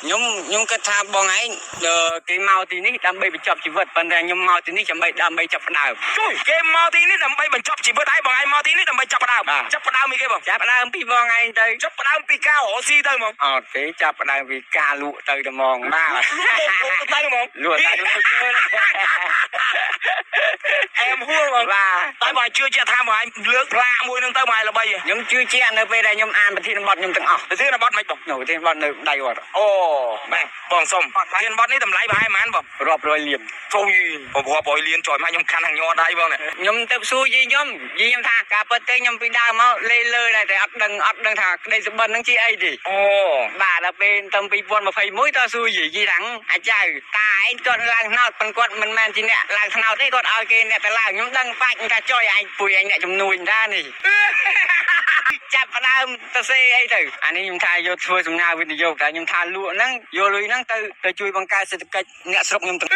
ខ្ញុំគិតថាបងឯងគេមកទីនេះដើម្បីបញ្ចប់ជីវិតប៉ុន្តែខ្ញុំមកទីនេះដើម្បីចាប់ផ្ដើមជួយគេមកទីនេះដើម្បីបញ្ចប់ជីវិតហើយបងឯងមកទីនេះដើម្បីចាប់ផ្ដើមចាប់ផ្ដើមអីគេបងចាប់ផ្ដើមពីបងឯងទៅចាប់ផ្ដើមពីការរកស៊ីទៅហ្មងអត់ទេចាប់ផ្ដើមពីការលក់ទៅហ្មងបាទទៅហ្មងលក់ទៅអែមហួរហ្មងបាទតែបងជឿជាក់ថាបងឯងលើកផ្លាកមួយនឹងទៅបងឯងល្បីខ្ញុំជឿជាក់នៅពេលដែលខ្ញុំអានប្រធានបទខ្ញុំទាំងអស់ប្រធានបទមិនបងប្រធានបទនៅដៃគាត់អូបាទបងសុំប្រធានបទនេះតម្លៃប្រហែលប៉ុន្មានបងរាប់រយលានជួយបងរាប់រយលានចុយមកខ្ញុំខាន់ខាងញ័រដៃបងនេះខ្ញុំទៅសួរយាយខ្ញុំថាការពិតទេខ្ញុំពីដើមមកលេលើដែរតែអត់ដឹងថាក្តីសុបិនហ្នឹងជាអីទេអូបាទដល់ពេលទៅ2021តសួរយាយថាអាចៅតាឯងគាត់ឡើងថ្នោតប៉ុន្តែគាត់មិនមែនជាអ្នកឡើងថ្នោតទេគាត់ឲ្យគេអ្នកទៅឡើងខ្ញុំដឹងបាច់ថាចុយឯងពួយឯងអ្នកជំនួយថានេះចាប់ផ្ដើមទៅសេអីទៅអានេះខ្ញុំថាយកធ្វើសំណើវិនិយោគតែខ្ញុំថាលក់ហ្នឹងយកលុយហ្នឹងទៅជួយបង្កើតសេដ្ឋកិច្ចអ្នកស្រុកខ្ញុំទាំង